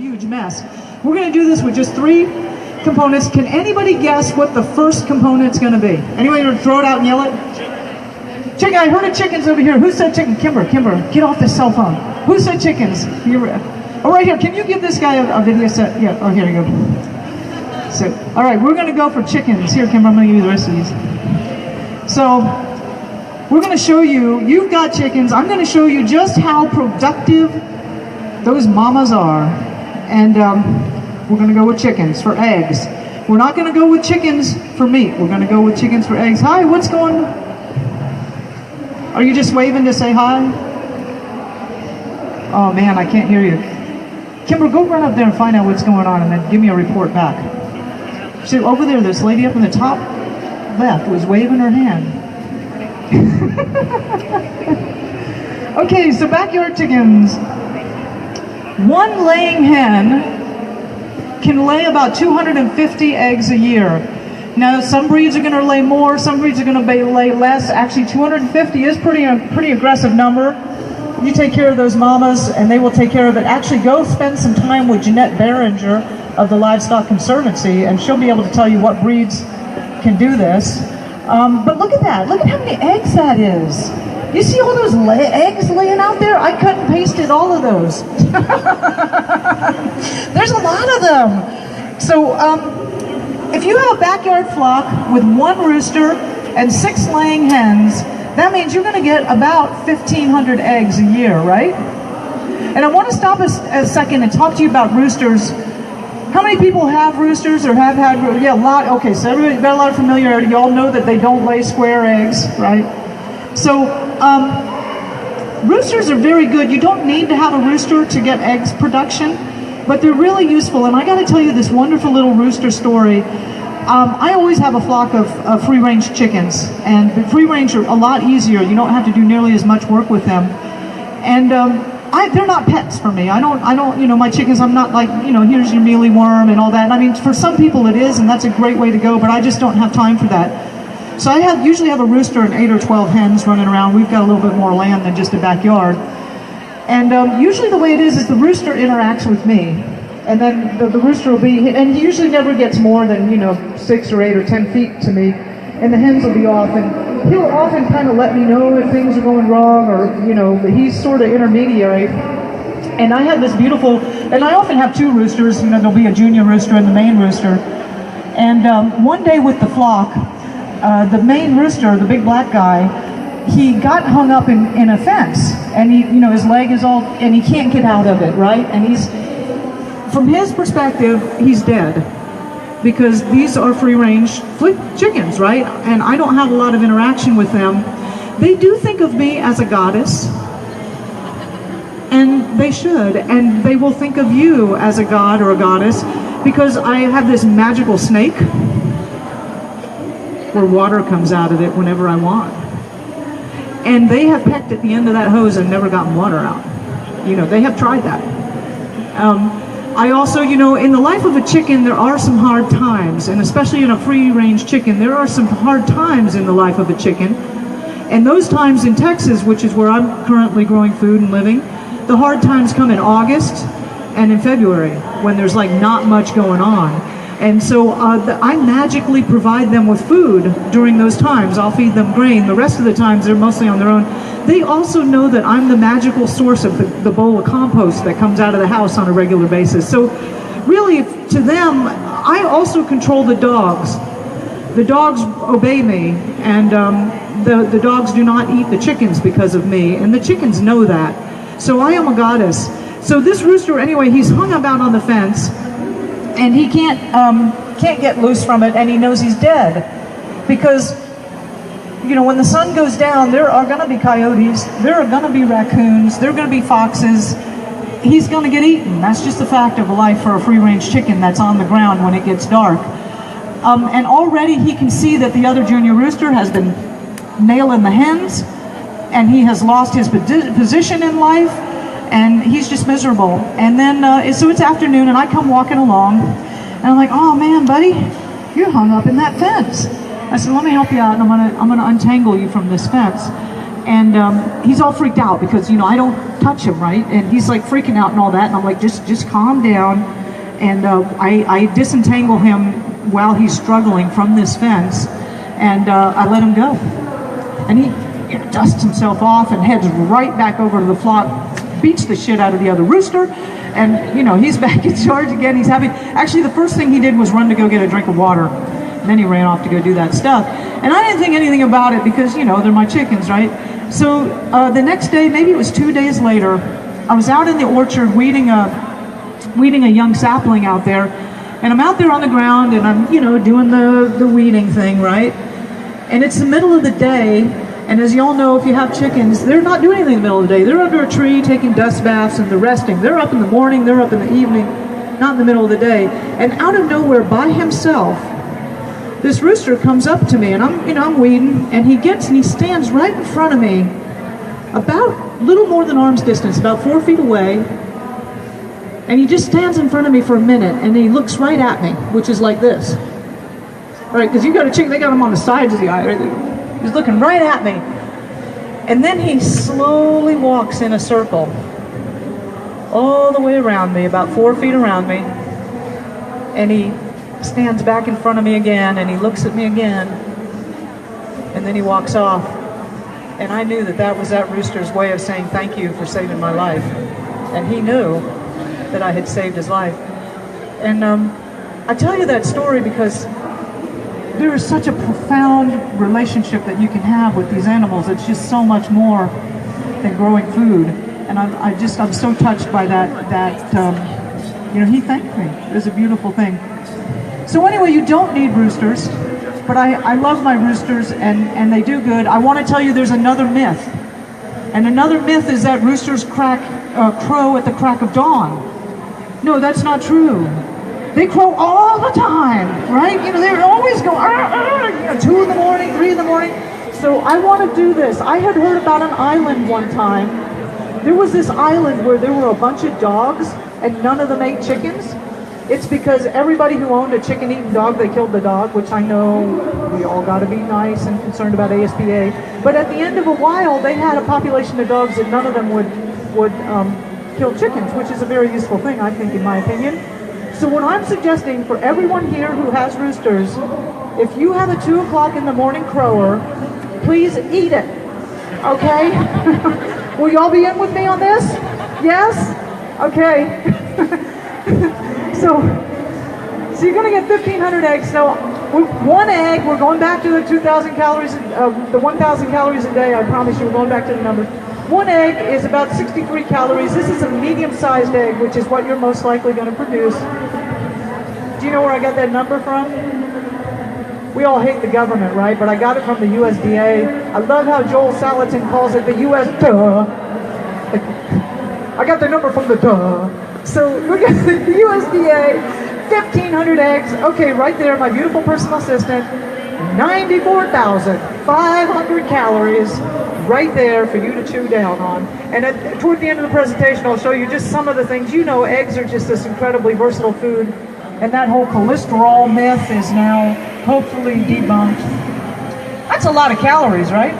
huge mess. We're going to do this with just 3 components. Can anybody guess what the first component's going to be? Anybody going to throw it out and yell it? Chicken. I heard of chickens over here. Who said chicken? Kimber, get off this cell phone. Who said chickens? Oh, right here. Can you give this guy a video set? Yeah. Oh, here you go. So, all right, we're going to go for chickens. Here, Kimber, I'm going to give you the rest of these. So, we're going to show you, you've got chickens. I'm going to show you just how productive those mamas are. And we're going to go with chickens for eggs. We're not going to go with chickens for meat. We're going to go with chickens for eggs. Hi, what's going on? Are you just waving to say hi? Oh man, I can't hear you. Kimber, go run up there and find out what's going on and then give me a report back. See, over there, this lady up in the top left was waving her hand. Okay, so backyard chickens. One laying hen can lay about 250 eggs a year. Now, some breeds are going to lay more, some breeds are going to lay less. Actually, 250 is pretty aggressive number. You take care of those mamas, and they will take care of it. Actually, go spend some time with Jeanette Behringer of the Livestock Conservancy, and she'll be able to tell you what breeds can do this. But look at that. Look at how many eggs that is. You see all those eggs laying out there? I cut and pasted all of those. There's a lot of them. So, if you have a backyard flock with 1 rooster and 6 laying hens, that means you're going to get about 1,500 eggs a year, right? And I want to stop a second and talk to you about roosters. How many people have roosters or have had? Yeah, a lot. Okay, so everybody's got a lot of familiarity. You all know that they don't lay square eggs, right? So, roosters are very good. You don't need to have a rooster to get eggs production, but they're really useful. And I got to tell you this wonderful little rooster story. I always have a flock of free-range chickens, and the free-range are a lot easier. You don't have to do nearly as much work with them, and they're not pets for me. I don't, my chickens. I'm not like, here's your mealy worm and all that. I mean, for some people it is, and that's a great way to go. But I just don't have time for that. So I usually have a rooster and 8 or 12 hens running around. We've got a little bit more land than just a backyard. And usually the way it is the rooster interacts with me. And then the rooster will be, and he usually never gets more than, 6 or 8 or 10 feet to me. And the hens will be off. And he'll often kind of let me know if things are going wrong or, but he's sort of intermediary. And I have this beautiful, and I often have 2 roosters. There'll be a junior rooster and the main rooster. And one day with the flock, the main rooster, the big black guy, he got hung up in a fence, and his leg is all, and he can't get out of it, right? And from his perspective, he's dead, because these are free-range chickens, right? And I don't have a lot of interaction with them. They do think of me as a goddess, and they should, and they will think of you as a god or a goddess, because I have this magical snake where water comes out of it whenever I want. And they have pecked at the end of that hose and never gotten water out. They have tried that. I also, in the life of a chicken, there are some hard times, and especially in a free-range chicken, there are some hard times in the life of a chicken. And those times in Texas, which is where I'm currently growing food and living, the hard times come in August and in February, when there's like not much going on. And so I magically provide them with food during those times. I'll feed them grain. The rest of the times they're mostly on their own. They also know that I'm the magical source of the bowl of compost that comes out of the house on a regular basis. So really, to them, I also control the dogs. The dogs obey me, and the dogs do not eat the chickens because of me, and the chickens know that. So I am a goddess. So this rooster, anyway, he's hung up out on the fence, and he can't get loose from it, and he knows he's dead, because when the sun goes down, there are going to be coyotes, there are going to be raccoons, there are going to be foxes. He's going to get eaten. That's just the fact of life for a free-range chicken that's on the ground when it gets dark. And already he can see that the other junior rooster has been nailing the hens, and he has lost his position in life, and he's just miserable. And then, so it's afternoon, and I come walking along, and I'm like, oh man, buddy, you're hung up in that fence. I said, let me help you out, and I'm gonna untangle you from this fence. And he's all freaked out because, I don't touch him, right? And he's like freaking out and all that. And I'm like, just calm down. And I disentangle him while he's struggling from this fence. And I let him go. And he dusts himself off and heads right back over to the flock, beats the shit out of the other rooster. And, he's back in charge again. He's happy. Actually, the first thing he did was run to go get a drink of water. And then he ran off to go do that stuff. And I didn't think anything about it because, they're my chickens, right? So the next day, maybe it was 2 days later, I was out in the orchard weeding a young sapling out there. And I'm out there on the ground and I'm, doing the weeding thing, right? And it's the middle of the day. And as y'all know, if you have chickens, they're not doing anything in the middle of the day. They're under a tree taking dust baths and they're resting. They're up in the morning, they're up in the evening, not in the middle of the day. And out of nowhere, by himself, this rooster comes up to me, and I'm weeding, and he stands right in front of me, about little more than arm's distance, about 4 feet away, and he just stands in front of me for a minute, and he looks right at me, which is like this. All right, because you got a chicken, they got him on the sides of the eye, right? He's looking right at me. And then he slowly walks in a circle, all the way around me, about 4 feet around me, and he stands back in front of me again, and he looks at me again, and then he walks off. And I knew that was that rooster's way of saying thank you for saving my life. And he knew that I had saved his life. And I tell you that story because there is such a profound relationship that you can have with these animals. It's just so much more than growing food. And I'm so touched by that he thanked me. It was a beautiful thing. So anyway, you don't need roosters, but I love my roosters and they do good. I want to tell you there's another myth. And another myth is that roosters crow at the crack of dawn. No, that's not true. They crow all the time, right? They're always going, 2 in the morning, 3 in the morning. So I want to do this. I had heard about an island one time. There was this island where there were a bunch of dogs and none of them ate chickens. It's because everybody who owned a chicken-eating dog, they killed the dog, which I know we all got to be nice and concerned about ASPA. But at the end of a while, they had a population of dogs that none of them would kill chickens, which is a very useful thing, I think, in my opinion. So what I'm suggesting for everyone here who has roosters, if you have a 2 o'clock in the morning crower, please eat it, okay? Will y'all be in with me on this? Yes? Okay. So you're going to get 1,500 eggs. So one egg, we're going back to the 2,000 calories, the 1,000 calories a day. I promise you, we're going back to the number. One egg is about 63 calories. This is a medium-sized egg, which is what you're most likely going to produce. Do you know where I got that number from? We all hate the government, right? But I got it from the USDA. I love how Joel Salatin calls it the US duh. I got the number from the duh. So look at the USDA, 1,500 eggs. Okay, right there, my beautiful personal assistant, 94,500 calories right there for you to chew down on. And toward the end of the presentation, I'll show you just some of the things. Eggs are just this incredibly versatile food. And that whole cholesterol myth is now hopefully debunked. That's a lot of calories, right?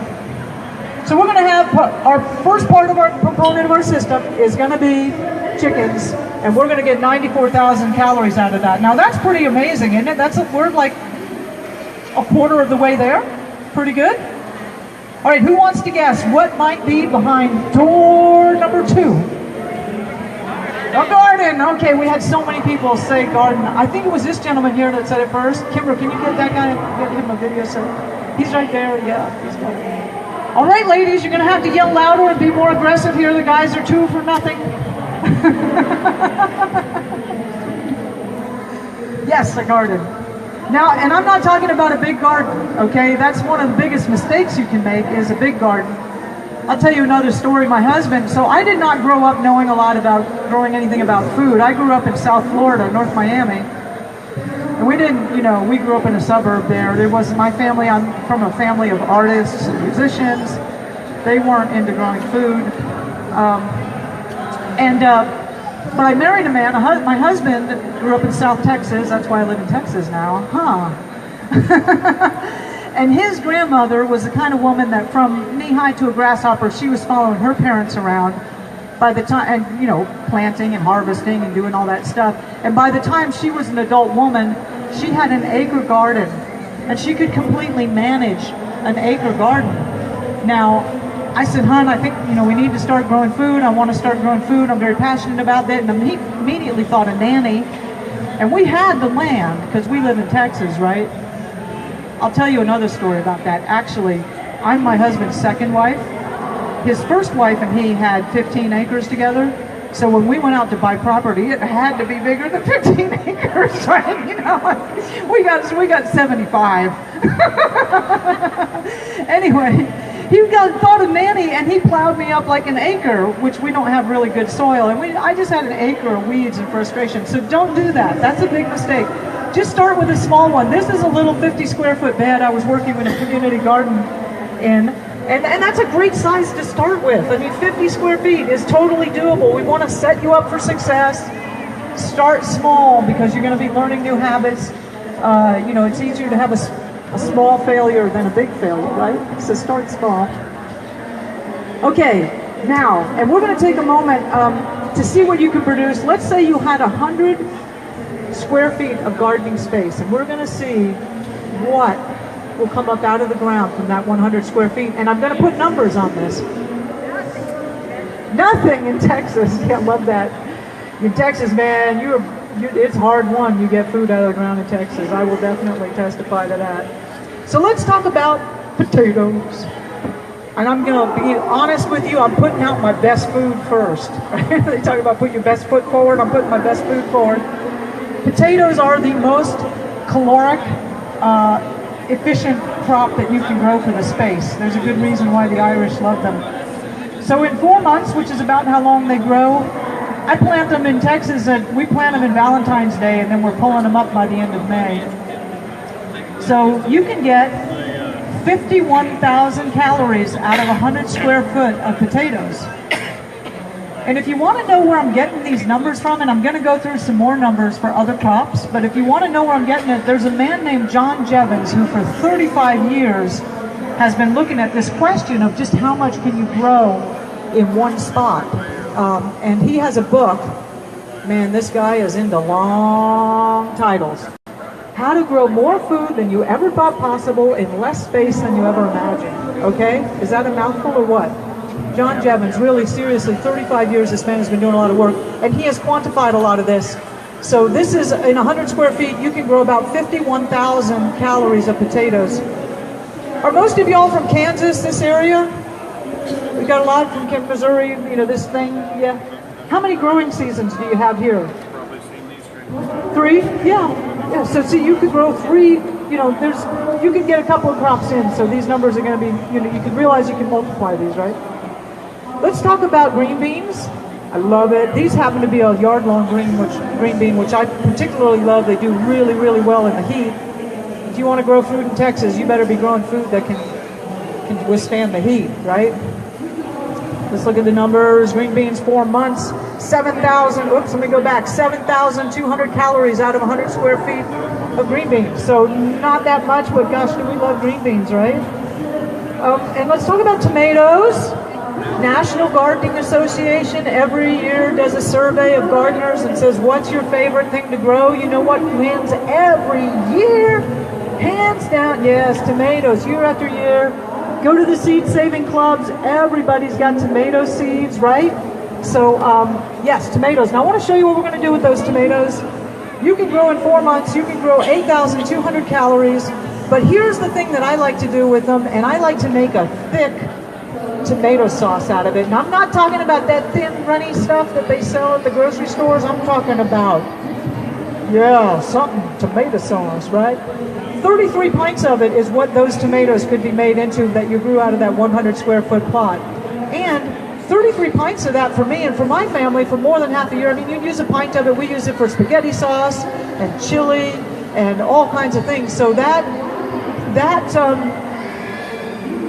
So we're going to have our first part of our component of our system is going to be chickens, and we're going to get 94,000 calories out of that. Now that's pretty amazing, isn't it? We're like a quarter of the way there. Pretty good. All right, who wants to guess what might be behind door number 2? A garden. Okay, we had so many people say garden. I think it was this gentleman here that said it first. Kimber, can you get that guy, get him a video set? He's right there. Yeah, he's right there. All right, ladies, you're going to have to yell louder and be more aggressive here. The guys are 2 for nothing. Yes, a garden. Now, and I'm not talking about a big garden, okay? That's one of the biggest mistakes you can make is a big garden. I'll tell you another story. My husband, so I did not grow up knowing a lot about growing anything about food. I grew up in South Florida, North Miami. And we didn't, we grew up in a suburb there. There was my family, I'm from a family of artists and musicians. They weren't into growing food. But I married a man, my husband grew up in South Texas. That's why I live in Texas now. And his grandmother was the kind of woman that from knee-high to a grasshopper, she was following her parents around by the time, and planting and harvesting and doing all that stuff. And by the time she was an adult woman, she had an acre garden, and she could completely manage an acre garden. Now, I said, hon, I think, we need to start growing food. I want to start growing food. I'm very passionate about that. And he immediately thought of nanny. And we had the land, because we live in Texas, right? I'll tell you another story about that. Actually, I'm my husband's second wife. His first wife and he had 15 acres together. So when we went out to buy property, it had to be bigger than 15 acres, right? We got 75. Anyway, he thought of nanny, and he plowed me up like an acre, which we don't have really good soil. And I just had an acre of weeds and frustration. So don't do that. That's a big mistake. Just start with a small one. This is a little 50 square foot bed I was working with a community garden in. And that's a great size to start with. I mean, 50 square feet is totally doable. We want to set you up for success. Start small, because you're going to be learning new habits. It's easier to have a small failure than a big failure, right? So start small. Okay, now, and we're going to take a moment to see what you can produce. Let's say you had 100 square feet of gardening space, and we're going to see what will come up out of the ground from that 100 square feet. And I'm going to put numbers on this. Nothing in Texas. Yeah, I love that. In Texas, man, it's hard won. You get food out of the ground in Texas. I will definitely testify to that. So let's talk about potatoes. And I'm going to be honest with you, I'm putting out my best food first. They talk about put your best foot forward. I'm putting my best food forward. Potatoes are the most caloric, efficient crop that you can grow for the space. There's a good reason why the Irish love them. So in 4 months, which is about how long they grow, I plant them in Texas, we plant them in Valentine's Day, and then we're pulling them up by the end of May. So you can get 51,000 calories out of 100 square foot of potatoes. And if you want to know where I'm getting these numbers from, and I'm going to go through some more numbers for other crops, but if you want to know where I'm getting it, there's a man named John Jevons who for 35 years has been looking at this question of just how much can you grow in one spot. And he has a book. Man, this guy is into long titles. How to grow more food than you ever thought possible in less space than you ever imagined. Okay? Is that a mouthful or what? John Jevons, really seriously, 35 years this man has been doing a lot of work, and he has quantified a lot of this. So this is, in 100 square feet, you can grow about 51,000 calories of potatoes. Are most of y'all from Kansas, this area? We got a lot from Missouri, this thing, yeah. How many growing seasons do you have here? Probably seen these 3? Yeah. So see, you could grow 3, you could get a couple of crops in, so these numbers are going to be, you can realize you can multiply these, right? Let's talk about green beans. I love it. These happen to be a yard-long green bean, which I particularly love. They do really, really well in the heat. If you want to grow food in Texas, you better be growing food that can withstand the heat, right? Let's look at the numbers. Green beans, 4 months, 7,200 calories out of 100 square feet of green beans. So not that much, but gosh, do we love green beans, right? And let's talk about tomatoes. National Gardening Association every year does a survey of gardeners and says, what's your favorite thing to grow? You know what wins every year? Hands down, yes, tomatoes, year after year. Go to the seed saving clubs. Everybody's got tomato seeds, right? So, yes, tomatoes. Now, I want to show you what we're going to do with those tomatoes. You can grow in 4 months. You can grow 8,200 calories. But here's the thing that I like to do with them, and I like to make a thick tomato sauce out of it. And I'm not talking about that thin, runny stuff that they sell at the grocery stores. I'm talking about, tomato sauce, right? 33 pints of it is what those tomatoes could be made into that you grew out of that 100 square foot plot. And 33 pints of that for me and for my family for more than half a year. I mean, you use a pint of it. We use it for spaghetti sauce and chili and all kinds of things. So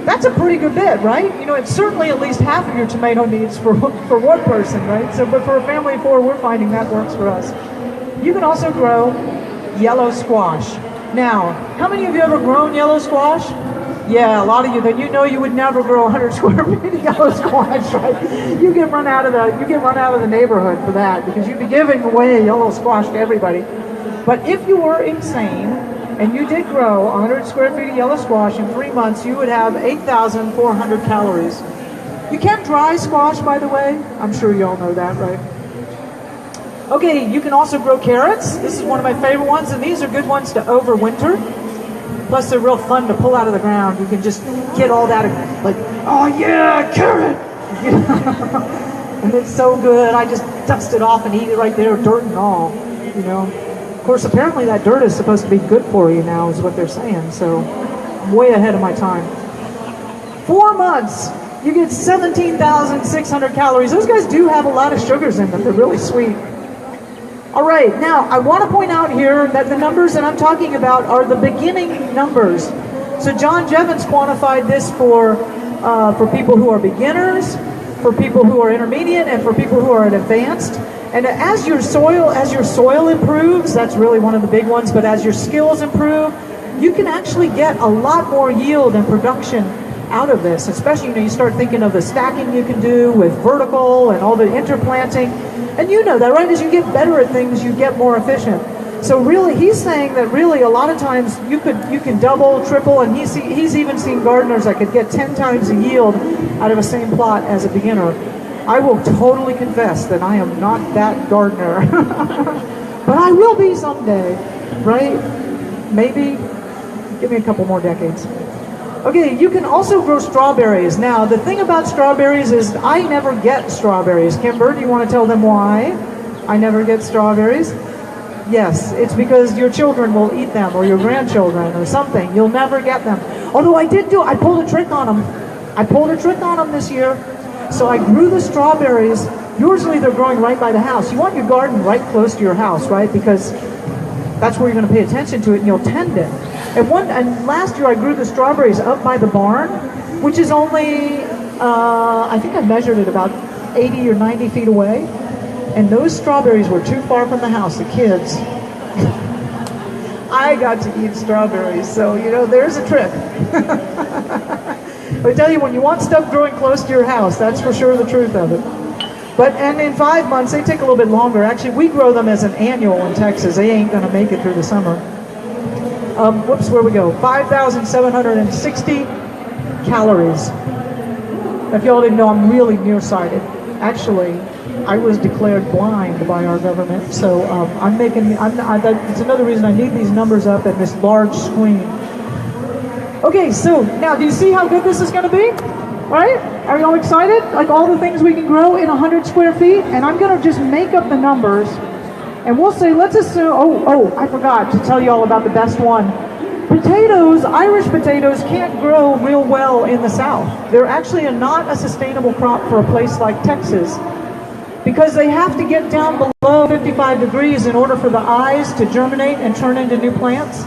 that's a pretty good bit, right? It's certainly at least half of your tomato needs for one person, right? So, but for a family of 4, we're finding that works for us. You can also grow yellow squash. Now, how many of you ever grown yellow squash? Yeah, a lot of you. Then you know you would never grow 100 square feet of yellow squash, right? You get run out of the neighborhood for that, because you'd be giving away yellow squash to everybody. But if you were insane and you did grow 100 square feet of yellow squash in 3 months, you would have 8,400 calories. You can dry squash, by the way. I'm sure you all know that, right? Okay, you can also grow carrots. This is one of my favorite ones, and these are good ones to overwinter. Plus, they're real fun to pull out of the ground. You can just get all that, like, oh yeah, carrot! And it's so good. I just dust it off and eat it right there, dirt and all, you know. Of course, apparently that dirt is supposed to be good for you now, is what they're saying. So, I'm way ahead of my time. 4 months, you get 17,600 calories. Those guys do have a lot of sugars in them. They're really sweet. All right, now I want to point out here that the numbers that I'm talking about are the beginning numbers. So John Jevons quantified this for people who are beginners, for people who are intermediate, and for people who are advanced. And as your soil improves, that's really one of the big ones. But as your skills improve, you can actually get a lot more yield and production out of this. Especially, you start thinking of the stacking you can do with vertical and all the interplanting. And you know that, right? As you get better at things, you get more efficient. So really, he's saying that really a lot of times you can double, triple, and he's even seen gardeners that could get 10 times the yield out of a same plot as a beginner. I will totally confess that I am not that gardener, but I will be someday, right? Maybe. Give me a couple more decades. Okay, you can also grow strawberries. Now, the thing about strawberries is I never get strawberries. Kimber, do you want to tell them why I never get strawberries? Yes, it's because your children will eat them, or your grandchildren, or something. You'll never get them. Although I pulled a trick on them. I pulled a trick on them this year. So I grew the strawberries. Usually they're growing right by the house. You want your garden right close to your house, right? Because that's where you're going to pay attention to it and you'll tend it. And last year I grew the strawberries up by the barn, which is only, I think I measured it about 80 or 90 feet away. And those strawberries were too far from the house, the kids. I got to eat strawberries, so, there's a trick. I tell you, when you want stuff growing close to your house, that's for sure the truth of it. And in 5 months, they take a little bit longer. Actually, we grow them as an annual in Texas. They ain't going to make it through the summer. Where we go? 5,760 calories. If y'all didn't know, I'm really nearsighted. Actually, I was declared blind by our government, so it's another reason I need these numbers up at this large screen. Okay, so now do you see how good this is going to be? Right? Are you all excited? Like all the things we can grow in 100 square feet? And I'm going to just make up the numbers. And we'll say, let's assume, I forgot to tell you all about the best one. Potatoes, Irish potatoes, can't grow real well in the South. They're actually not a sustainable crop for a place like Texas, because they have to get down below 55 degrees in order for the eyes to germinate and turn into new plants.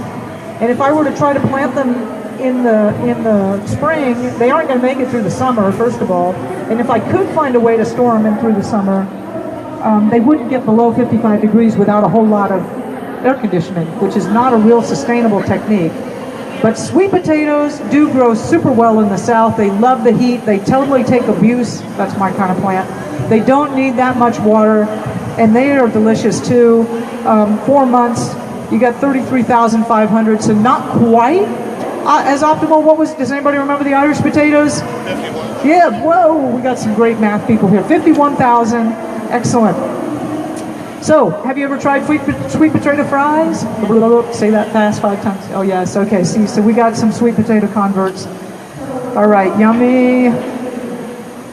And if I were to try to plant them in the spring, they aren't going to make it through the summer, first of all. And if I could find a way to store them in through the summer, they wouldn't get below 55 degrees without a whole lot of air conditioning, which is not a real sustainable technique. But sweet potatoes do grow super well in the South. They love the heat. They totally take abuse. That's my kind of plant. They don't need that much water, and they are delicious too. 4 months, you got 33,500, so not quite as optimal. Does anybody remember the Irish potatoes? 51. Yeah, whoa, we got some great math people here. 51,000, excellent. So, have you ever tried sweet potato fries? Say that fast 5 times. Oh yes, okay, see, so we got some sweet potato converts. All right, yummy.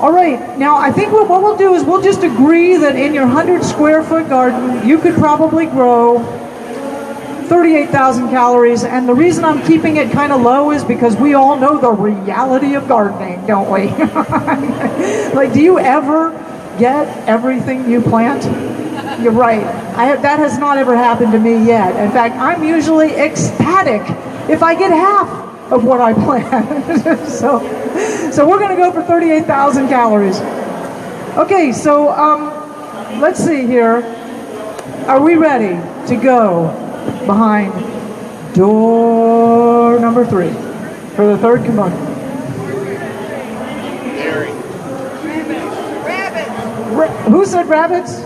All right, now I think what we'll do is we'll just agree that in your 100 square foot garden, you could probably grow 38,000 calories, and the reason I'm keeping it kind of low is because we all know the reality of gardening, don't we? Like, do you ever get everything you plant? You're right. That has not ever happened to me yet. In fact, I'm usually ecstatic if I get half of what I plant. So we're going to go for 38,000 calories. Okay, so let's see here. Are we ready to go behind Door number 3 for the third component. Who said rabbits?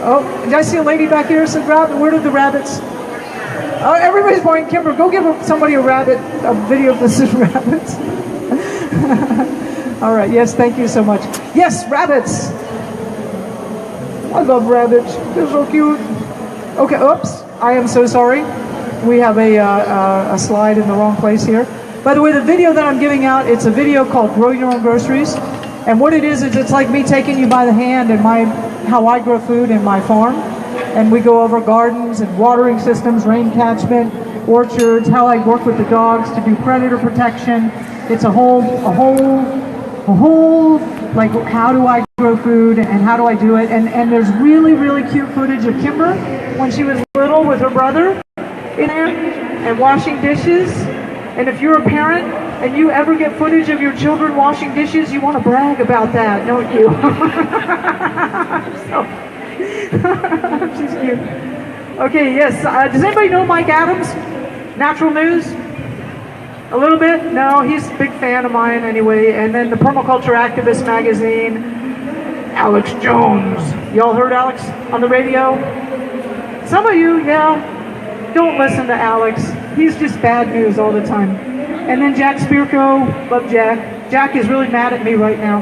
Oh, did I see a lady back here said rabbit? Where did the rabbits? Oh, everybody's pointing. Kimber, go give somebody a video of this is rabbits. All right, yes, thank you so much. Yes, rabbits. I love rabbits. They're so cute. Okay, oops, I am so sorry. We have a slide in the wrong place here. By the way, the video that I'm giving out, it's a video called Grow Your Own Groceries. And what it is it's like me taking you by the hand and how I grow food in my farm. And we go over gardens and watering systems, rain catchment, orchards, how I work with the dogs to do predator protection. It's a whole, like how do I grow food and how do I do it. And there's really, really cute footage of Kimber when she was little with her brother in there and washing dishes. And if you're a parent and you ever get footage of your children washing dishes, you want to brag about that, don't you? She's cute. Okay, yes. Does anybody know Mike Adams? Natural News? A little bit? No, he's a big fan of mine anyway. And then the Permaculture Activist magazine, Alex Jones. Y'all heard Alex on the radio? Some of you, yeah. Don't listen to Alex. He's just bad news all the time. And then Jack Spirko. Love Jack. Jack is really mad at me right now.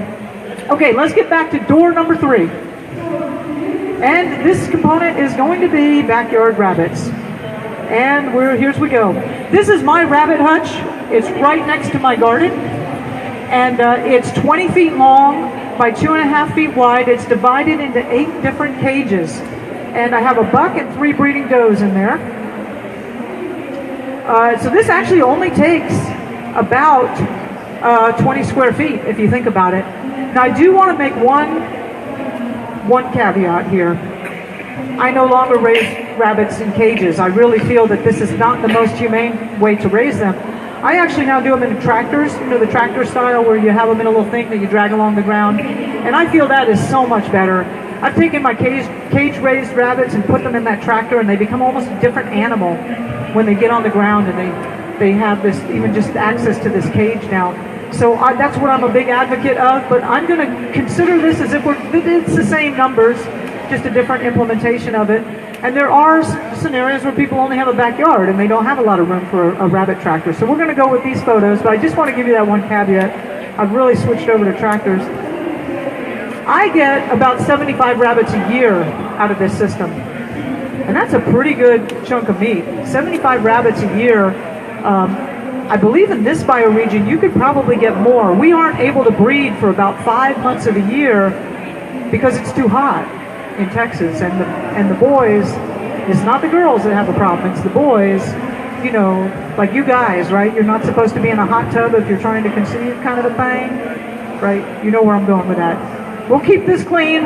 Okay, let's get back to door number 3. And this component is going to be backyard rabbits. And here's we go. This is my rabbit hutch. It's right next to my garden. And it's 20 feet long by 2.5 feet wide. It's divided into 8 different cages. And I have a buck and 3 breeding does in there. So this actually only takes about 20 square feet, if you think about it. Now, I do want to make one caveat here. I no longer raise rabbits in cages. I really feel that this is not the most humane way to raise them. I actually now do them in tractors, the tractor style where you have them in a little thing that you drag along the ground. And I feel that is so much better. I've taken my cage-raised rabbits and put them in that tractor, and they become almost a different animal when they get on the ground, and they have this, even just access to this cage now. So that's what I'm a big advocate of, but I'm going to consider this as if it's the same numbers, just a different implementation of it. And there are scenarios where people only have a backyard and they don't have a lot of room for a rabbit tractor. So we're going to go with these photos, but I just want to give you that one caveat. I've really switched over to tractors. I get about 75 rabbits a year out of this system. And that's a pretty good chunk of meat. 75 rabbits a year. I believe in this bioregion you could probably get more. We aren't able to breed for about 5 months of the year because it's too hot in Texas. And the boys, it's not the girls that have the problem, it's the boys, like you guys, right? You're not supposed to be in a hot tub if you're trying to conceive, kind of a thing, right? You know where I'm going with that. We'll keep this clean.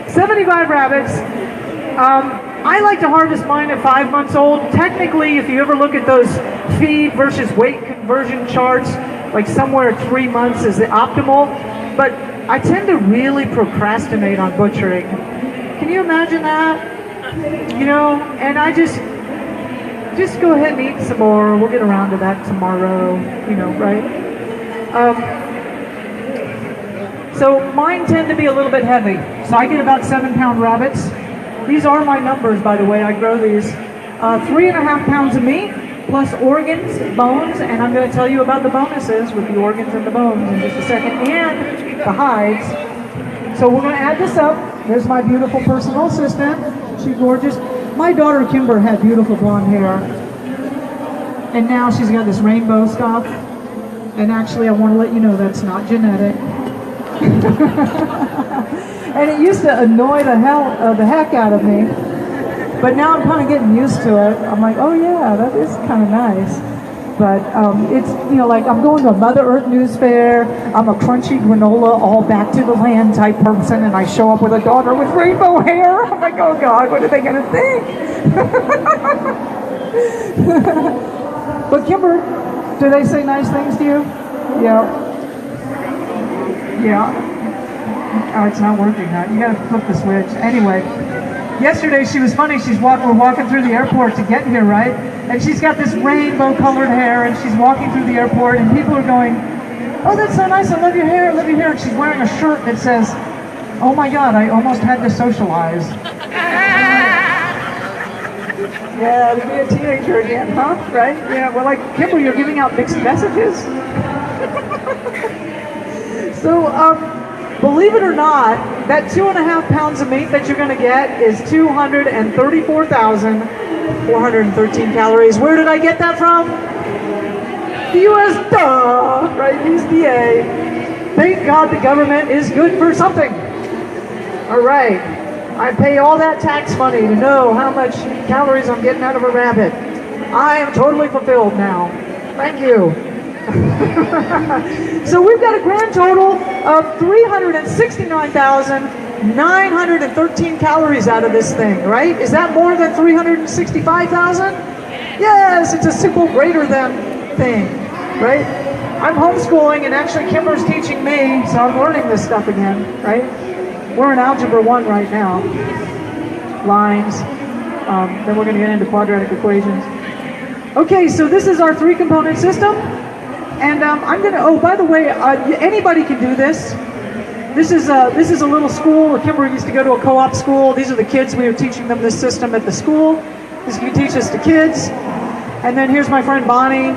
75 rabbits. I like to harvest mine at 5 months old. Technically, if you ever look at those feed versus weight conversion charts, like somewhere 3 months is the optimal. But I tend to really procrastinate on butchering. Can you imagine that? And I just go ahead and eat some more. We'll get around to that tomorrow, right? So mine tend to be a little bit heavy. So I get about 7-pound rabbits. These are my numbers, by the way. I grow these. 3.5 pounds of meat, plus organs, bones, and I'm going to tell you about the bonuses with the organs and the bones in just a second, and the hides. So we're going to add this up. There's my beautiful personal assistant. She's gorgeous. My daughter Kimber had beautiful blonde hair, and now she's got this rainbow stuff. And actually, I want to let you know that's not genetic. And it used to annoy the heck out of me, but now I'm kind of getting used to it. I'm like, oh yeah, that is kind of nice. But it's, like I'm going to a Mother Earth News Fair. I'm a crunchy granola, all back to the land type person, and I show up with a daughter with rainbow hair. I'm like, oh God, what are they going to think? But Kimber, do they say nice things to you? Yeah. Yeah. Oh, it's not working, huh? You gotta flip the switch. Anyway, yesterday she was funny. We're walking through the airport to get here, right? And she's got this rainbow-colored hair, and she's walking through the airport, and people are going, "Oh, that's so nice. I love your hair. I love your hair." And she's wearing a shirt that says, "Oh my God, I almost had to socialize." Yeah, to be a teenager again, huh? Right? Yeah. Well, like Kimber, you're giving out mixed messages. So, believe it or not, that 2.5 pounds of meat that you're going to get is 234,413 calories. Where did I get that from? The U.S. Duh, right? USDA. Thank God the government is good for something. All right. I pay all that tax money to know how much calories I'm getting out of a rabbit. I am totally fulfilled now. Thank you. So we've got a grand total of 369,913 calories out of this thing, right? Is that more than 365,000? Yes, it's a simple greater than thing, right? I'm homeschooling, and actually Kimber's teaching me, so I'm learning this stuff again, right? We're in Algebra 1 right now. Lines. Then we're going to get into quadratic equations. Okay, so this is our 3-component system. And I'm going to, oh, by the way, anybody can do this. This is a little school. Kimber used to go to a co-op school. These are the kids. We were teaching them this system at the school. This can teach us to kids. And then here's my friend Bonnie.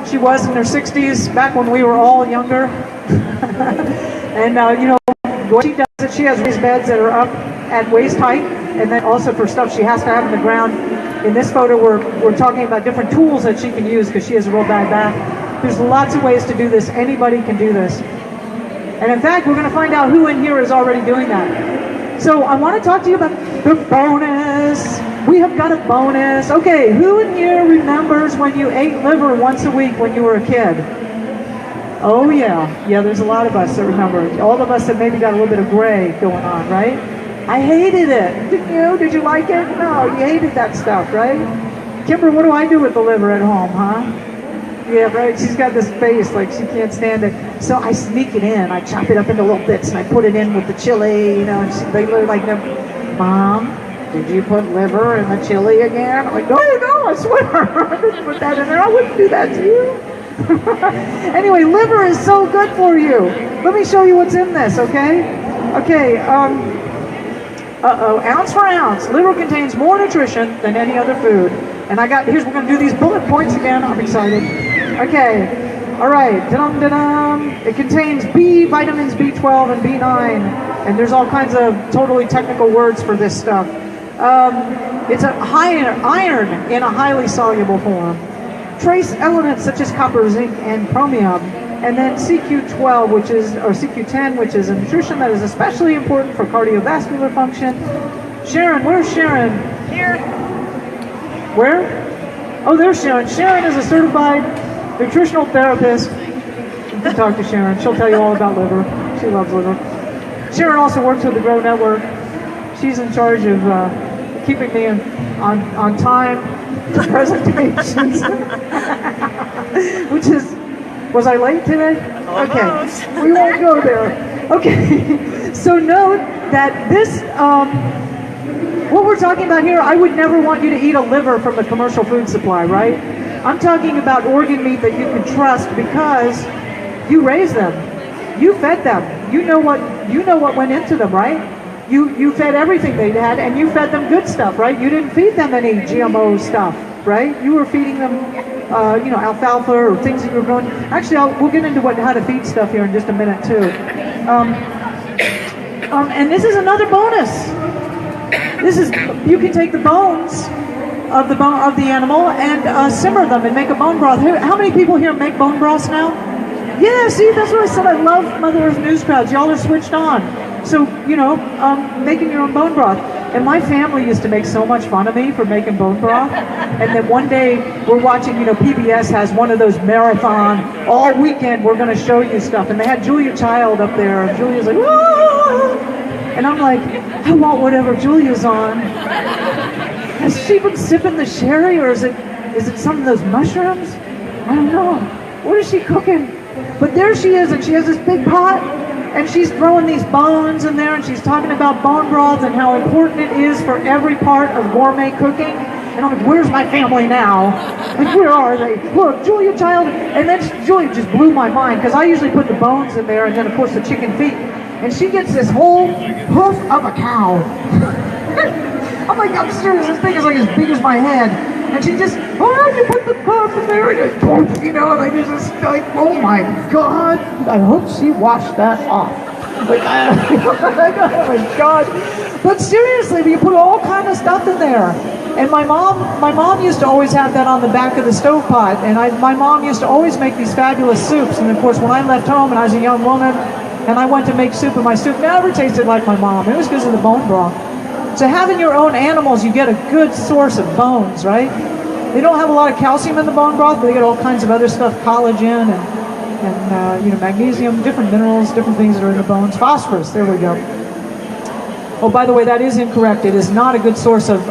She was in her 60s back when we were all younger. And, you know, what she does is she has raised beds that are up at waist height. And then also for stuff she has to have in the ground. In this photo, we're talking about different tools that she can use because she has a real bad back. There's lots of ways to do this. Anybody can do this. And in fact, we're going to find out who in here is already doing that. So I want to talk to you about the bonus. We have got a bonus. Okay, who in here remembers when you ate liver once a week when you were a kid? Oh yeah. Yeah, there's a lot of us that remember. All of us that maybe got a little bit of gray going on, right? I hated it. Didn't you? Did you like it? No, you hated that stuff, right? Kimber, what do I do with the liver at home, huh? Yeah, right. She's got this face like she can't stand it. So I sneak it in. I chop it up into little bits and I put it in with the chili, you know. And they look like, "Mom, did you put liver in the chili again?" I'm like, no, I swear. I didn't put that in there. I wouldn't do that to you. Anyway, liver is so good for you. Let me show you what's in this, okay? Okay, ounce for ounce. Liver contains more nutrition than any other food. And we're going to do these bullet points again. I'm excited. Okay. All right. Da-dum. It contains vitamins B12 and B9. And there's all kinds of totally technical words for this stuff. It's a high iron in a highly soluble form. Trace elements such as copper, zinc, and chromium. And then CQ10, which is a nutrition that is especially important for cardiovascular function. Sharon, where's Sharon? Here. Where? Oh, there's Sharon. Sharon is a certified nutritional therapist. You can talk to Sharon. She'll tell you all about liver. She loves liver. Sharon also works with the Grow Network. She's in charge of keeping me on time to presentations. Which is, was I late today? Okay, we won't go there. Okay, so note that this, what we're talking about here, I would never want you to eat a liver from the commercial food supply, right? I'm talking about organ meat that you can trust because you raised them, you fed them, you know what went into them, right? You fed everything they had, and you fed them good stuff, right? You didn't feed them any GMO stuff, right? You were feeding them, alfalfa or things that you were growing. Actually, we'll get into how to feed stuff here in just a minute too. And this is another bonus. You can take the bones of the animal and simmer them and make a bone broth. How many people here make bone broths now? Yeah, see, that's what I said. I love Mother Earth News crowds. Y'all are switched on. So, making your own bone broth. And my family used to make so much fun of me for making bone broth. And then one day we're watching, PBS has one of those marathon, all weekend we're going to show you stuff. And they had Julia Child up there. And Julia's like, "Whoa!" And I'm like, I want whatever Julia's on. Has she been sipping the sherry, or is it some of those mushrooms? I don't know. What is she cooking? But there she is, and she has this big pot, And she's throwing these bones in there, and she's talking about bone broth and how important it is for every part of gourmet cooking. And I'm like, where's my family now? Like, where are they? Look, Julia, child. And then Julia just blew my mind, because I usually put the bones in there, and then, of course, the chicken feet. And she gets this whole hoof of a cow. I'm like, I'm serious, this thing is like as big as my head. And she just, you put the cup in there, and you know, and I just like, oh my God, I hope she washed that off. Like, oh my God. But seriously, you put all kind of stuff in there. And my mom used to always have that on the back of the stovepipe. And my mom used to always make these fabulous soups. And of course, when I left home and I was a young woman, and I went to make soup, and my soup never tasted like my mom. It was because of the bone broth. So having your own animals, you get a good source of bones, right? They don't have a lot of calcium in the bone broth, but they get all kinds of other stuff, collagen and magnesium, different minerals, different things that are in the bones. Phosphorus, there we go. Oh, by the way, that is incorrect. It is not a good source of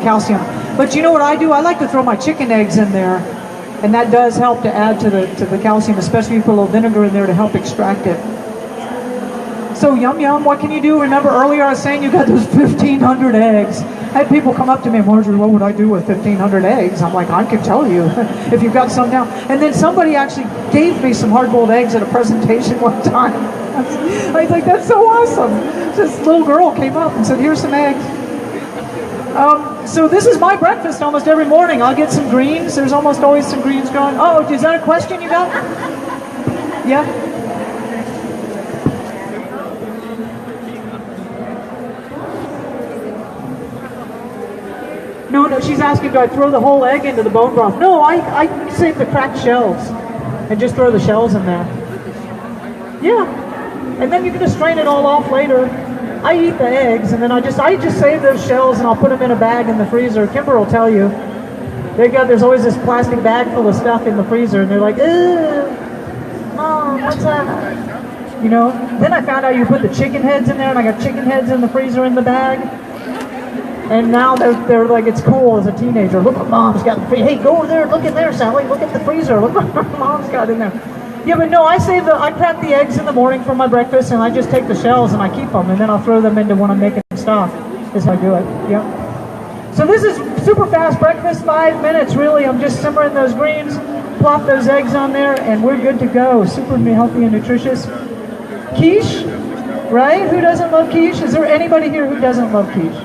calcium. But you know what I do? I like to throw my chicken eggs in there, and that does help to add to the calcium, especially if you put a little vinegar in there to help extract it. So yum yum, what can you do? Remember earlier I was saying you got those 1,500 eggs. I had people come up to me, Marjory, what would I do with 1,500 eggs? I'm like, I can tell you if you've got some down. And then somebody actually gave me some hard-boiled eggs at a presentation one time. I was like, that's so awesome. This little girl came up and said, here's some eggs. So this is my breakfast almost every morning. I'll get some greens. There's almost always some greens going. Oh, is that a question you got? Yeah? No, she's asking, do I throw the whole egg into the bone broth? No, I save the cracked shells and just throw the shells in there. Yeah. And then you can just strain it all off later. I eat the eggs, and then I just save those shells, and I'll put them in a bag in the freezer. Kimber will tell you. There's always this plastic bag full of stuff in the freezer, and they're like, Mom, what's that? You know? Then I found out you put the chicken heads in there, and I got chicken heads in the freezer in the bag. And now they're like, it's cool as a teenager. Look what Mom's got in the freezer. Hey, go over there, look in there, Sally. Look at the freezer. Look what Mom's got in there. Yeah, but no, I crack the eggs in the morning for my breakfast, and I just take the shells and I keep them, and then I'll throw them into when I'm making stock. Is how I do it. Yep. So this is super fast breakfast, 5 minutes really. I'm just simmering those greens, plop those eggs on there, and we're good to go. Super healthy and nutritious. Quiche, right? Who doesn't love quiche? Is there anybody here who doesn't love quiche?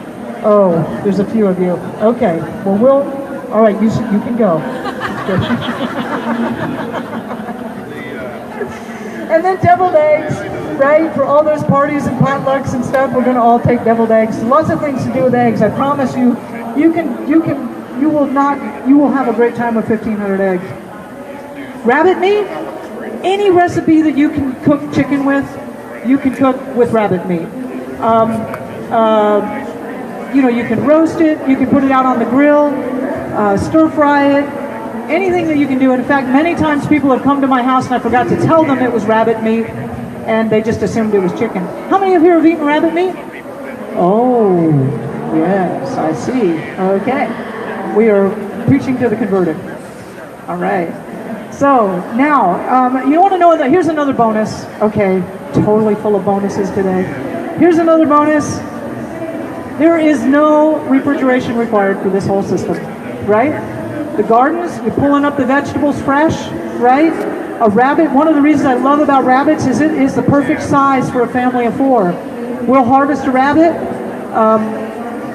Oh, there's a few of you. Okay, well, all right, you can go. And then deviled eggs, right? For all those parties and potlucks and stuff, we're going to all take deviled eggs. Lots of things to do with eggs. I promise you, you will have a great time with 1,500 eggs. Rabbit meat, any recipe that you can cook chicken with, you can cook with rabbit meat. You can roast it, you can put it out on the grill, stir fry it, anything that you can do. In fact, many times people have come to my house and I forgot to tell them it was rabbit meat, and they just assumed it was chicken. How many of you have eaten rabbit meat? Oh, yes, I see. Okay, we are preaching to the converted. All right. So now, you want to know that here's another bonus. Okay, totally full of bonuses today. Here's another bonus. There is no refrigeration required for this whole system, right? The gardens, you're pulling up the vegetables fresh, right? A rabbit, one of the reasons I love about rabbits is it is the perfect size for a family of 4. We'll harvest a rabbit.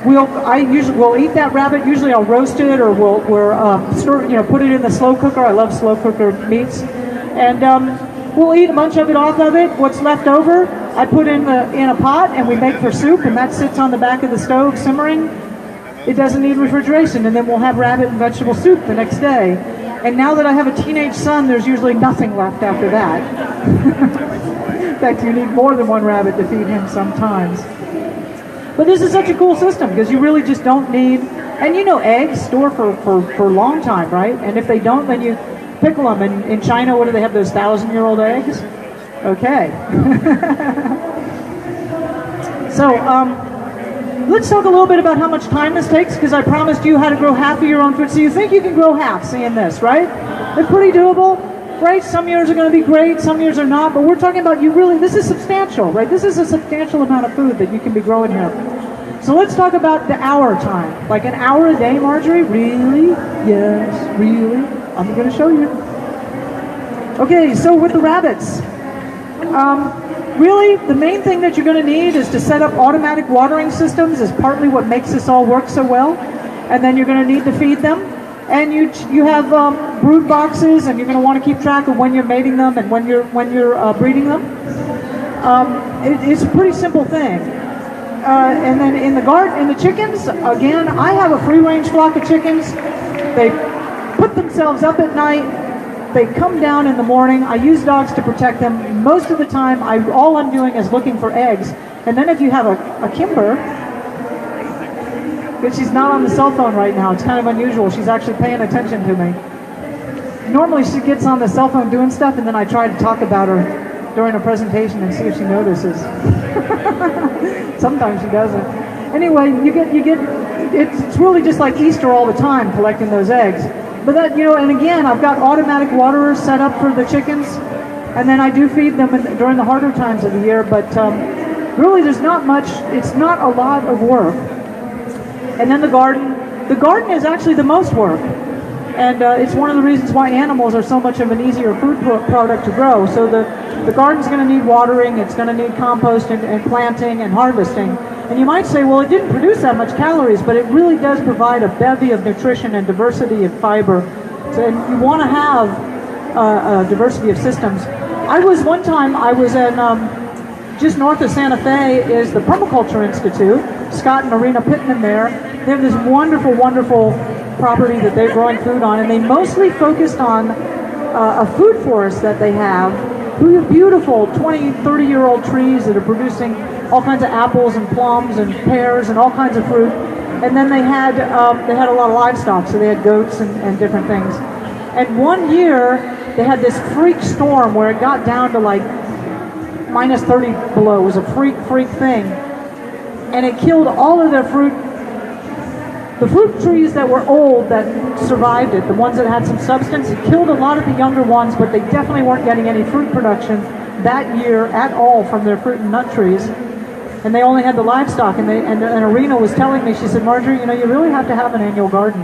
We'll eat that rabbit. Usually I'll roast it, or we'll put it in the slow cooker. I love slow cooker meats. And we'll eat a bunch of it off of it. What's left over, I put in a pot, and we make for soup, and that sits on the back of the stove simmering. It doesn't need refrigeration, and then we'll have rabbit and vegetable soup the next day. And now that I have a teenage son, there's usually nothing left after that. In fact, you need more than one rabbit to feed him sometimes. But this is such a cool system, because you really just don't need, and eggs store for a long time, right? And if they don't, then you pickle them. And in China, what do they have, those 1,000-year-old eggs? Okay. So, let's talk a little bit about how much time this takes, because I promised you how to grow half of your own food. So you think you can grow half seeing this, right? It's pretty doable. right? Some years are going to be great, some years are not, but we're talking about this is substantial, right? This is a substantial amount of food that you can be growing here. So let's talk about the hour time. Like an hour a day, Marjorie? Really? Yes, really? I'm going to show you. Okay, so with the rabbits, really the main thing that you're going to need is to set up automatic watering systems is partly what makes this all work so well. And then you're going to need to feed them. And you have brood boxes, and you're going to want to keep track of when you're mating them and when you're breeding them. It's a pretty simple thing. And then in the garden, in the chickens, again, I have a free-range flock of chickens. They put themselves up at night. They come down in the morning. I use dogs to protect them. Most of the time, all I'm doing is looking for eggs. And then if you have a Kimber, but she's not on the cell phone right now. It's kind of unusual. She's actually paying attention to me. Normally she gets on the cell phone doing stuff, and then I try to talk about her during a presentation and see if she notices. Sometimes she doesn't. Anyway, it's really just like Easter all the time, collecting those eggs. But that, and again, I've got automatic waterers set up for the chickens, and then I do feed them during the harder times of the year, but really there's not much, it's not a lot of work. And then the garden is actually the most work. And it's one of the reasons why animals are so much of an easier food product to grow. So the garden's going to need watering, it's going to need compost and planting and harvesting. And you might say, well, it didn't produce that much calories, but it really does provide a bevy of nutrition and diversity of fiber. So, and you want to have a diversity of systems. One time I was in, just north of Santa Fe is the Permaculture Institute. Scott and Marina Pittman there. They have this wonderful, wonderful property that they're growing food on, and they mostly focused on a food forest that they have. Beautiful 20, 30-year-old trees that are producing all kinds of apples and plums and pears and all kinds of fruit. And then they had a lot of livestock, so they had goats and different things. And one year they had this freak storm where it got down to like minus 30 below. It was a freak thing. And it killed all of their fruit. The fruit trees that were old that survived it, the ones that had some substance, it killed a lot of the younger ones, but they definitely weren't getting any fruit production that year at all from their fruit and nut trees. And they only had the livestock. And Arena was telling me, she said, Marjorie, you really have to have an annual garden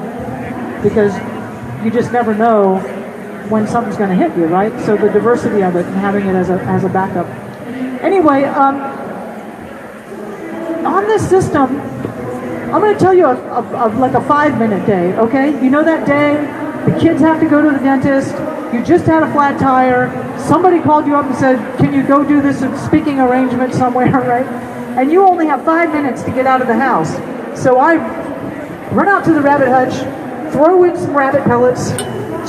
because you just never know when something's going to hit you, right? So the diversity of it and having it as a backup. Anyway, on this system, I'm going to tell you like a 5-minute day, okay? You know that day, the kids have to go to the dentist, you just had a flat tire, somebody called you up and said, can you go do this speaking arrangement somewhere, right? And you only have 5 minutes to get out of the house. So I run out to the rabbit hutch, throw in some rabbit pellets,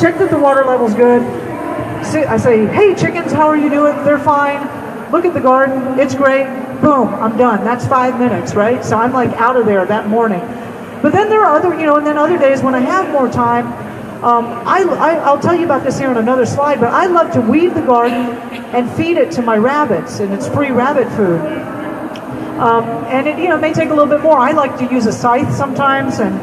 check that the water level's good. I say, hey chickens, how are you doing? They're fine. Look at the garden, it's great. Boom, I'm done. That's 5 minutes, right? So I'm like out of there that morning. But then there are other days when I have more time, I'll tell you about this here on another slide, but I love to weed the garden and feed it to my rabbits, and it's free rabbit food. And it may take a little bit more. I like to use a scythe sometimes and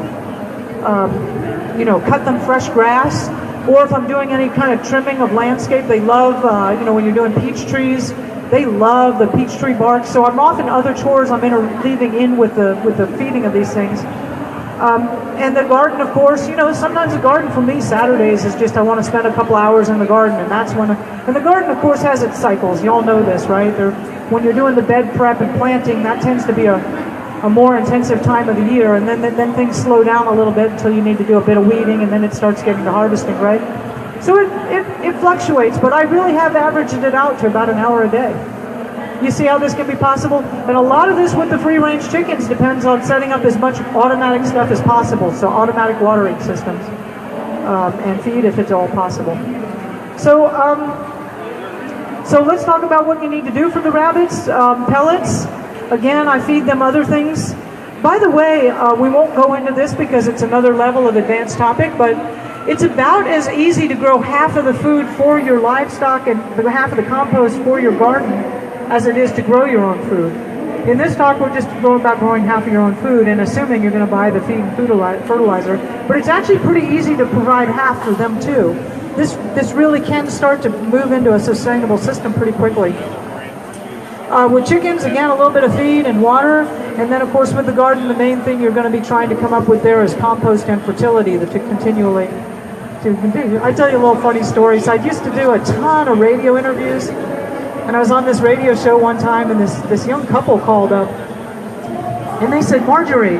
cut them fresh grass. Or if I'm doing any kind of trimming of landscape, they love when you're doing peach trees, they love the peach tree bark. So I'm often other chores I'm interleaving in with the feeding of these things. And the garden, of course, sometimes the garden for me Saturdays is just I want to spend a couple hours in the garden, and that's when. And the garden, of course, has its cycles. You all know this, right? When you're doing the bed prep and planting, that tends to be a more intensive time of the year, and then things slow down a little bit until you need to do a bit of weeding, and then it starts getting to harvesting, right? So it fluctuates, but I really have averaged it out to about an hour a day. You see how this can be possible? And a lot of this with the free-range chickens depends on setting up as much automatic stuff as possible, so automatic watering systems, and feed if it's all possible. So let's talk about what you need to do for the rabbits. Pellets. Again, I feed them other things. By the way, we won't go into this because it's another level of advanced topic, but it's about as easy to grow half of the food for your livestock and half of the compost for your garden as it is to grow your own food. In this talk, we're just going about growing half of your own food and assuming you're going to buy the feed and fertilizer, but it's actually pretty easy to provide half for them too. this really can start to move into a sustainable system pretty quickly. With chickens, again, a little bit of feed and water, and then of course with the garden, the main thing you're going to be trying to come up with there is compost and fertility to continually to continue. I tell you a little funny story. So I used to do a ton of radio interviews, and I was on this radio show one time, and this young couple called up, and they said, Marjory,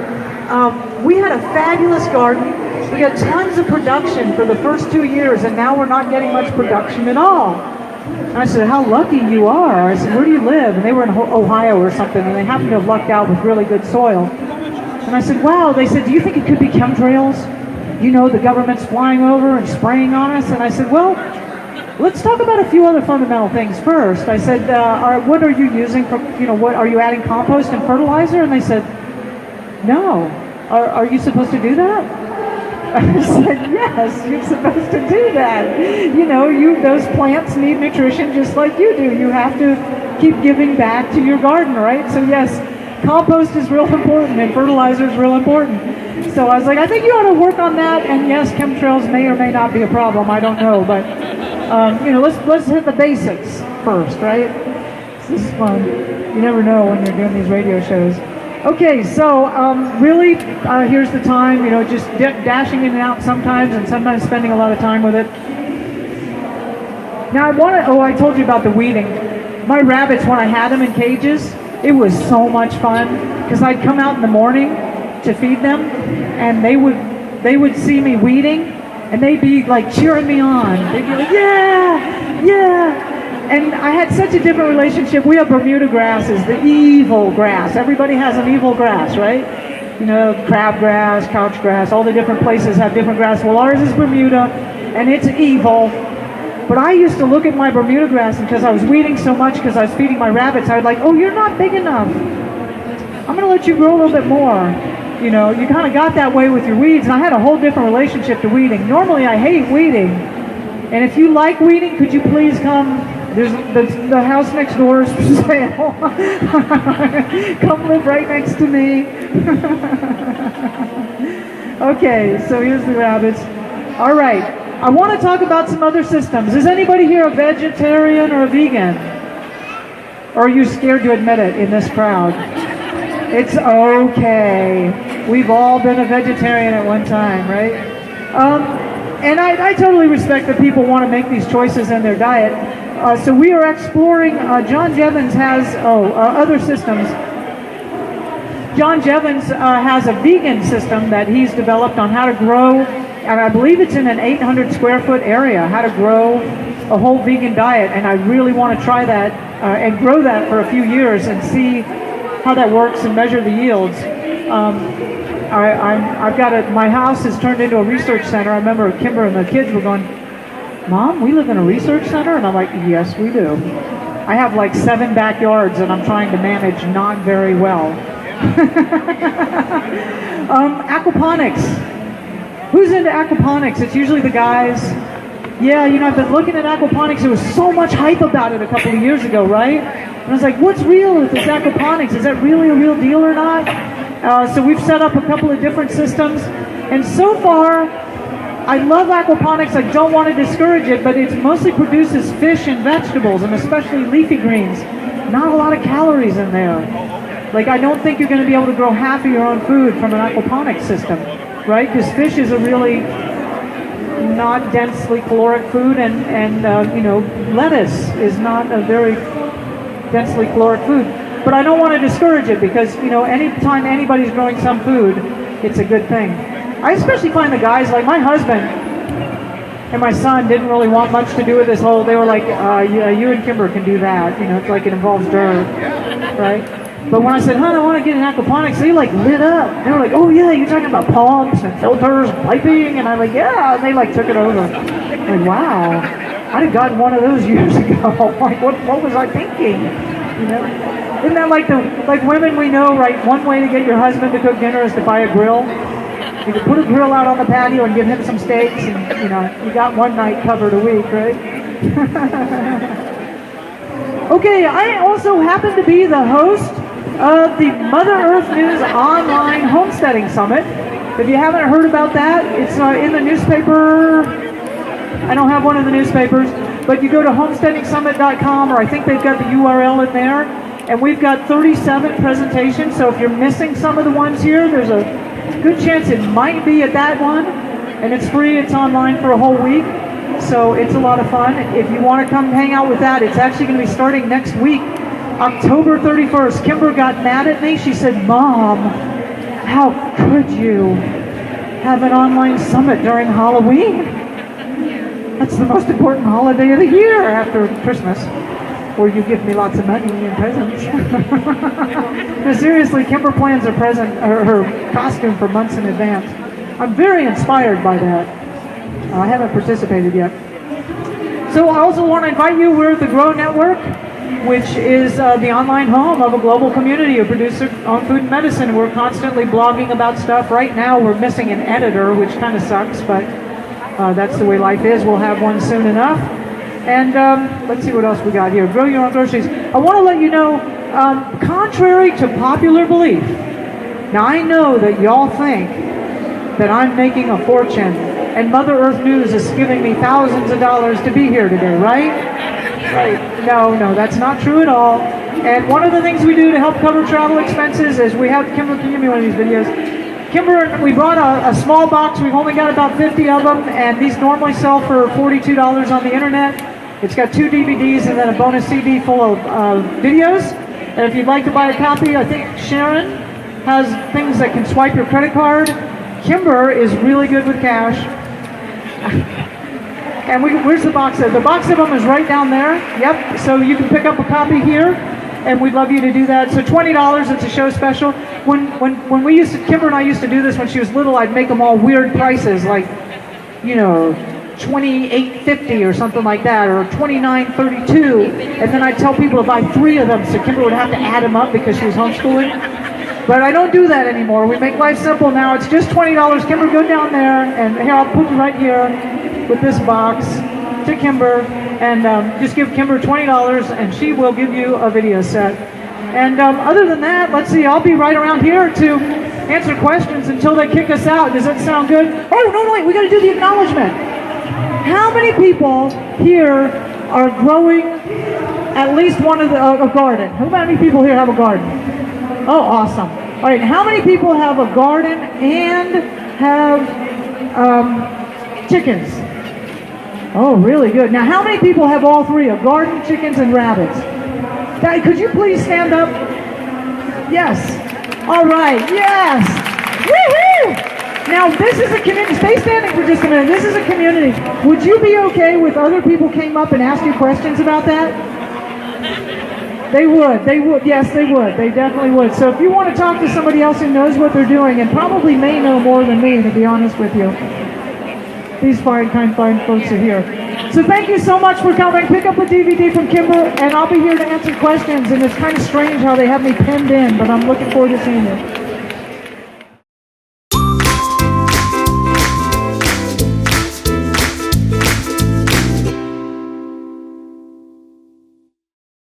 we had a fabulous garden. We got tons of production for the first 2 years, and now we're not getting much production at all. And I said, how lucky you are. I said, where do you live? And they were in Ohio or something, and they happened to have lucked out with really good soil. And I said, wow. They said, do you think it could be chemtrails? You know, the government's flying over and spraying on us. And I said, well, let's talk about a few other fundamental things first. I said, what are you using for, what are you adding compost and fertilizer? And they said, no. Are you supposed to do that? I said, yes, you're supposed to do that. Those plants need nutrition just like you do. You have to keep giving back to your garden, right? So yes, compost is real important and fertilizer is real important. So I was like, I think you ought to work on that. And yes, chemtrails may or may not be a problem. I don't know, but let's hit the basics first, right? This is fun. You never know when you're doing these radio shows. Okay, so really, here's the time, just dashing in and out sometimes, and sometimes spending a lot of time with it. Now I told you about the weeding. My rabbits, when I had them in cages, it was so much fun, because I'd come out in the morning to feed them, and they would see me weeding, and they'd be like cheering me on. They'd be like, yeah, yeah. And I had such a different relationship. We have Bermuda grasses, the evil grass. Everybody has an evil grass, right? Crabgrass, couchgrass, all the different places have different grass. Well, ours is Bermuda, and it's evil. But I used to look at my Bermuda grass, and because I was weeding so much, because I was feeding my rabbits, I was like, oh, you're not big enough. I'm going to let you grow a little bit more. You kind of got that way with your weeds, and I had a whole different relationship to weeding. Normally, I hate weeding. And if you like weeding, could you please come? There's the house next door is for sale. Come live right next to me. Okay, so here's the rabbits. All right, I want to talk about some other systems. Is anybody here a vegetarian or a vegan? Or are you scared to admit it in this crowd? It's okay. We've all been a vegetarian at one time, right? And I totally respect that people want to make these choices in their diet. So we are exploring, John Jevons has, other systems. John Jevons has a vegan system that he's developed on how to grow, and I believe it's in an 800 square foot area, how to grow a whole vegan diet, and I really want to try that and grow that for a few years and see how that works and measure the yields. My house has turned into a research center. I remember Kimber and the kids were going, Mom, we live in a research center? And I'm like, yes, we do. I have like 7 backyards and I'm trying to manage not very well. Aquaponics. Who's into aquaponics? It's usually the guys. Yeah, I've been looking at aquaponics. There was so much hype about it a couple of years ago, right? And I was like, what's real with this aquaponics? Is that really a real deal or not? So we've set up a couple of different systems. And so far, I love aquaponics. I don't want to discourage it, but it mostly produces fish and vegetables, and especially leafy greens. Not a lot of calories in there. Like, I don't think you're going to be able to grow half of your own food from an aquaponics system, right? Because fish is a really not densely caloric food, and lettuce is not a very densely caloric food. But I don't want to discourage it because, anytime anybody's growing some food, it's a good thing. I especially find the guys, like my husband and my son didn't really want much to do with this whole, they were like, yeah, you and Kimber can do that. It's like it involves dirt, right? But when I said, I want to get an aquaponics, they like lit up. They were like, oh yeah, you're talking about pumps and filters and piping? And I'm like, yeah, and they like took it over. I'm like, wow, I'd have gotten one of those years ago. Like, what was I thinking? Isn't that like women we know, right? One way to get your husband to cook dinner is to buy a grill. You can put a grill out on the patio and give him some steaks, and you got one night covered a week, right? Okay, I also happen to be the host of the Mother Earth News Online Homesteading Summit. If you haven't heard about that, it's in the newspaper I don't have one of the newspapers, but you go to homesteadingsummit.com, or I think they've got the URL in there, and we've got 37 presentations, so if you're missing some of the ones here, there's a good chance it might be at that one, and it's free, it's online for a whole week, so it's a lot of fun. If you want to come hang out with that, it's actually going to be starting next week, October 31st. Kimber got mad at me. She said, "Mom, how could you have an online summit during Halloween? That's the most important holiday of the year after Christmas, where you give me lots of money and presents." No, seriously, Kimber plans her costume for months in advance. I'm very inspired by that. I haven't participated yet. So I also want to invite you. We're the Grow Network, which is the online home of a global community of producers on food and medicine. We're constantly blogging about stuff. Right now we're missing an editor, which kind of sucks, but that's the way life is. We'll have one soon enough. And let's see what else we got here. Grow your own groceries. I want to let you know, contrary to popular belief, now I know that y'all think that I'm making a fortune and Mother Earth News is giving me thousands of dollars to be here today, right? Right. No, that's not true at all. And one of the things we do to help cover travel expenses is we have, Kimber, can you give me one of these videos? Kimber, we brought a small box. We've only got about 50 of them, and these normally sell for $42 on the internet. It's got 2 DVDs and then a bonus CD full of videos. And if you'd like to buy a copy, I think Sharon has things that can swipe your credit card. Kimber is really good with cash. And where's the box of? The box of them is right down there. Yep. So you can pick up a copy here, and we'd love you to do that. So $20, it's a show special. When we used to, Kimber and I used to do this when she was little, I'd make them all weird prices, like, you know, $28.50 or something like that, or $29.32, and then I'd tell people to buy 3 of them, so Kimber would have to add them up because she was homeschooling. But I don't do that anymore. We make life simple now. It's just $20. Kimber, go down there, and here, I'll put you right here with this box to Kimber, and just give Kimber $20, and she will give you a video set. And other than that, let's see, I'll be right around here to answer questions until they kick us out. Does that sound good? Oh, no, wait, we got to do the acknowledgement. How many people here are growing at least one of a garden? How many people here have a garden? Oh, awesome. All right, how many people have a garden and have chickens? Oh, really good. Now, how many people have all 3, a garden, chickens, and rabbits? Could you please stand up? Yes. All right, yes. Woo-hoo! Now, this is a community. Stay standing for just a minute. This is a community. Would you be okay with other people came up and asked you questions about that? They would. Yes, they would. They definitely would. So if you want to talk to somebody else who knows what they're doing and probably may know more than me, to be honest with you, these fine folks are here. So thank you so much for coming. Pick up a DVD from Kimber, and I'll be here to answer questions. And it's kind of strange how they have me pinned in, but I'm looking forward to seeing you.